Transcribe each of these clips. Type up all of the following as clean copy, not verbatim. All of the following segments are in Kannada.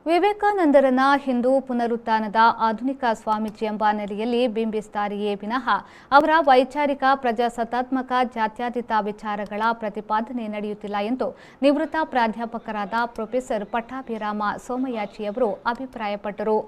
ವಿವೇಕಾನಂದರನ ಹಿಂದೂ ಪುನರುತ್ಥಾನದ ಆಧುನಿಕ ಸ್ವಾಮೀಜಿ ಎಂಬ ನೆಲೆಯಲ್ಲಿ ಬಿಂಬಿಸ್ತಾರೆಯೇ ವಿನಃ ಅವರ ವೈಚಾರಿಕ ಪ್ರಜಾಸತ್ತಾತ್ಮಕ ಜಾತ್ಯತೀತ ವಿಚಾರಗಳ ಪ್ರತಿಪಾದನೆ ನಡೆಯುತ್ತಿಲ್ಲ ಎಂದು ನಿವೃತ್ತ ಪ್ರಾಧ್ಯಾಪಕರಾದ ಪ್ರೊಫೆಸರ್ ಪಟ್ಟಾಭಿರಾಮ ಸೋಮಯಾಜಿಯವರು ಅಭಿಪ್ರಾಯಪಟ್ಟರು.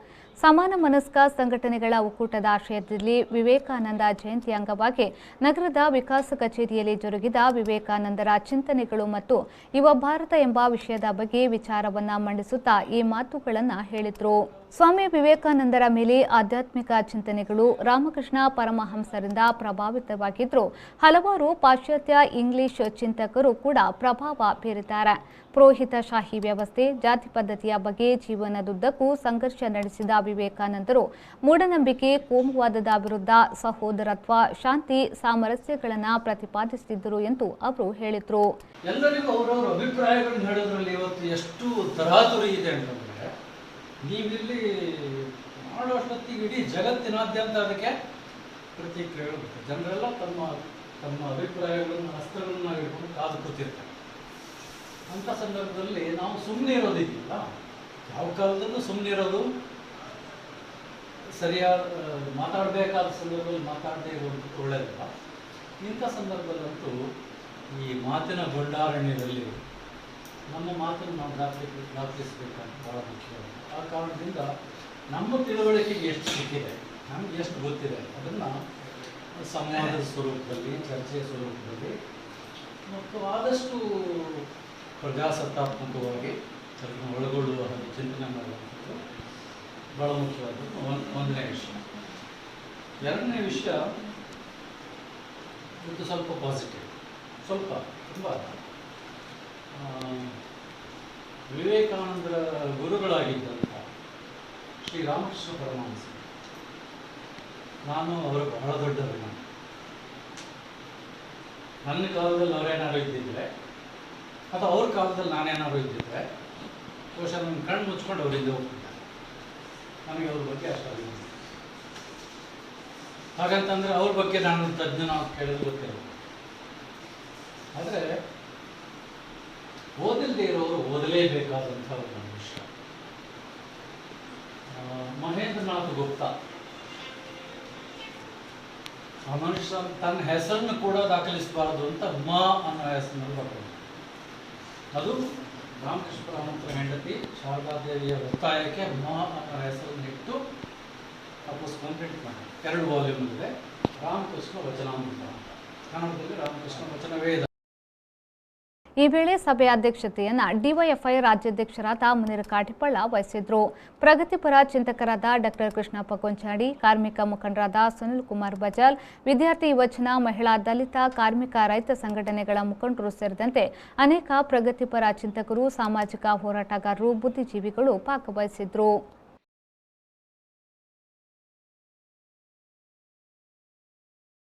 ಸಮಾನ ಮನಸ್ಕ ಸಂಘಟನೆಗಳ ಒಕ್ಕೂಟದ ಆಶ್ರಯದಲ್ಲಿ ವಿವೇಕಾನಂದ ಜಯಂತಿ ಅಂಗವಾಗಿ ನಗರದ ವಿಕಾಸ ಕಚೇರಿಯಲ್ಲಿ ಜರುಗಿದ ವಿವೇಕಾನಂದರ ಚಿಂತನೆಗಳು ಮತ್ತು ಯುವ ಭಾರತ ಎಂಬ ವಿಷಯದ ಬಗ್ಗೆ ವಿಚಾರವನ್ನ ಮಂಡಿಸುತ್ತಾ ಈ ಮಾತುಗಳನ್ನು ಹೇಳಿದರು. ಸ್ವಾಮಿ ವಿವೇಕಾನಂದರ ಮೇಲೆ ಆಧ್ಯಾತ್ಮಿಕ ಚಿಂತನೆಗಳು ರಾಮಕೃಷ್ಣ ಪರಮಹಂಸರಿಂದ ಪ್ರಭಾವಿತವಾಗಿದ್ದರೂ ಹಲವಾರು ಪಾಶ್ಚಾತ್ಯ ಇಂಗ್ಲಿಷ್ ಚಿಂತಕರು ಕೂಡ ಪ್ರಭಾವ ಬೀರಿದ್ದಾರೆ. ಪುರೋಹಿತಶಾಹಿ ವ್ಯವಸ್ಥೆ, ಜಾತಿ ಪದ್ಧತಿಯ ಬಗ್ಗೆ ಜೀವನದುದ್ದಕ್ಕೂ ಸಂಘರ್ಷ ನಡೆಸಿದ ವಿವೇಕಾನಂದರು ಮೂಢನಂಬಿಕೆ, ಕೋಮುವಾದದ ವಿರುದ್ಧ ಸಹೋದರತ್ವ, ಶಾಂತಿ, ಸಾಮರಸ್ಯಗಳನ್ನು ಪ್ರತಿಪಾದಿಸುತ್ತಿದ್ದರು ಎಂದು ಅವರು ಹೇಳಿದರು. ಎಲ್ಲರಿಗೂ ಅವರವರ ಅಭಿಪ್ರಾಯಗಳನ್ನು ಹೇಳೋದ್ರಲ್ಲಿ ಇವತ್ತು ಎಷ್ಟು ತರಾತುರಿ ಇದೆ ಅಂತಂದರೆ, ನೀವಿಲ್ಲಿ ಮಾಡುವಷ್ಟೊತ್ತಿಗೆ ಇಡೀ ಜಗತ್ತಿನಾದ್ಯಂತ ಅದಕ್ಕೆ ಪ್ರತಿಕ್ರಿಯೆಗಳು ಬರ್ತದೆ. ಜನರೆಲ್ಲ ತಮ್ಮ ತಮ್ಮ ಅಭಿಪ್ರಾಯಗಳನ್ನು ಅಸ್ತ್ರಗಳನ್ನು ಹಿಡ್ಕೊಂಡು ಕಾದು ಕೂತಿರ್ತಾರೆ. ಅಂಥ ಸಂದರ್ಭದಲ್ಲಿ ನಾವು ಸುಮ್ಮನೆ ಇರೋದಿಲ್ಲ. ಯಾವ ಕಾಲದಲ್ಲೂ ಸುಮ್ಮನೆ ಇರೋದು ಸರಿಯಾದ, ಮಾತಾಡಬೇಕಾದ ಸಂದರ್ಭದಲ್ಲಿ ಮಾತಾಡದೇ ಇರೋದು ಒಳ್ಳೆಯದಲ್ಲ. ಇಂಥ ಸಂದರ್ಭದಲ್ಲಂತೂ ಈ ಮಾತಿನ ಭಂಡಾರಣ್ಯದಲ್ಲಿ ನಮ್ಮ ಮಾತನ್ನು ನಾವು ದಾಖಲಿಸಬೇಕಂತ ಬಹಳ ಮುಖ್ಯ. ಆ ಕಾರಣದಿಂದ ನಮ್ಮ ತಿಳುವಳಿಕೆಗೆ ಎಷ್ಟು ಸಿಕ್ಕಿದೆ, ನಮಗೆ ಎಷ್ಟು ಗೊತ್ತಿದೆ, ಅದನ್ನು ಸಂವಾದದ ಸ್ವರೂಪದಲ್ಲಿ, ಚರ್ಚೆಯ ಸ್ವರೂಪದಲ್ಲಿ ಮತ್ತು ಆದಷ್ಟು ಪ್ರಜಾಸತ್ತಾತ್ಮಕವಾಗಿ ಅದನ್ನು ಒಳಗೊಳ್ಳುವ ಹಾಗೆ ಚಿಂತನೆ ಮಾಡುವಂಥದ್ದು ಭಾಳ ಮುಖ್ಯವಾದದ್ದು. ಒಂದನೇ ವಿಷಯ. ಎರಡನೇ ವಿಷಯ, ಇದು ಸ್ವಲ್ಪ ಪಾಸಿಟಿವ್, ಸ್ವಲ್ಪ ತುಂಬ ವಿವೇಕಾನಂದರ ಗುರುಗಳಾಗಿದ್ದಂಥ ಶ್ರೀ ರಾಮಕೃಷ್ಣ ಪರಮಹಂಸ, ನಾನು ಅವರ ಬಹಳ ದೊಡ್ಡ ಅಭಿಮಾನಿ. ನನ್ನ ಕಾಲದಲ್ಲಿ ಅವರೇನಾದ್ರು ಇದ್ದಿದ್ರೆ ಅಥವಾ ಅವ್ರ ಕಾಲದಲ್ಲಿ ನಾನೇನಾದ್ರು ಇದ್ದಿದ್ರೆ ಬಹುಶಃ ನನ್ನ ಕಣ್ಣು ಮುಚ್ಕೊಂಡು ಅವರಿಂದ ಹೋಗ್ತಿದ್ದೆ. ನನಗೆ ಅವ್ರ ಬಗ್ಗೆ ಅಷ್ಟು ಅಭಿಮಾನ. ಹಾಗಂತಂದರೆ ಅವ್ರ ಬಗ್ಗೆ ನಾನು ತಜ್ಞನ ಕೇಳೋದು ಗೊತ್ತಿಲ್ಲ. ಆದರೆ ಓದಲ್ಲದೆ ಇರೋರು ಓದಲೇಬೇಕಾದಂಥ ಒಂದು ವಿಷಯ. ಮಹೇಂದ್ರನಾಥ್ ಗುಪ್ತಾ ಆ ಮನುಷ್ಯ ತನ್ನ ಹೆಸರನ್ನು ಕೂಡ ದಾಖಲಿಸಬಾರದು ಅಂತ ಮ ಅನ್ನೋ ಹೆಸರಿನಲ್ಲಿ ಬರ್ಬೋದು. ಅದು ರಾಮಕೃಷ್ಣ ಪರಮಹಂಸರ ಹೆಂಡತಿ ಶಾರದಾದೇವಿಯ ಒತ್ತಾಯಕ್ಕೆ ಮ ಅನ್ನೋ ಹೆಸರನ್ನು ಇಟ್ಟು ಆ ಪುಸ್ತಕ ಪ್ರಿಂಟ್ ಮಾಡಿ 2 ವಾಲ್ಯೂಮ್ ಇದೆ. ರಾಮಕೃಷ್ಣ ವಚನಾಮೃತ, ಕನ್ನಡದಲ್ಲಿ ರಾಮಕೃಷ್ಣ ವಚನ ವೇದ. ಈ ವೇಳೆ ಸಭೆಯ ಅಧ್ಯಕ್ಷತೆಯನ್ನು ಡಿವೈಎಫ್ಐ ರಾಜ್ಯಾಧ್ಯಕ್ಷರಾದ ಮುನೀರ್ ಕಾಟಿಪಳ್ಳ ವಹಿಸಿದ್ರು. ಪ್ರಗತಿಪರ ಚಿಂತಕರಾದ ಡಾಕ್ಟರ್ ಕೃಷ್ಣಪ್ಪ ಕೊಂಚಾಡಿ, ಕಾರ್ಮಿಕ ಮುಖಂಡರಾದ ಸುನಿಲ್ ಕುಮಾರ್ ಬಜಾಲ್, ವಿದ್ಯಾರ್ಥಿ ಯುವಜನ, ಮಹಿಳಾ, ದಲಿತ, ಕಾರ್ಮಿಕ, ರೈತ ಸಂಘಟನೆಗಳ ಮುಖಂಡರು ಸೇರಿದಂತೆ ಅನೇಕ ಪ್ರಗತಿಪರ ಚಿಂತಕರು, ಸಾಮಾಜಿಕ ಹೋರಾಟಗಾರರು, ಬುದ್ಧಿಜೀವಿಗಳು ಭಾಗವಹಿಸಿದ್ರು.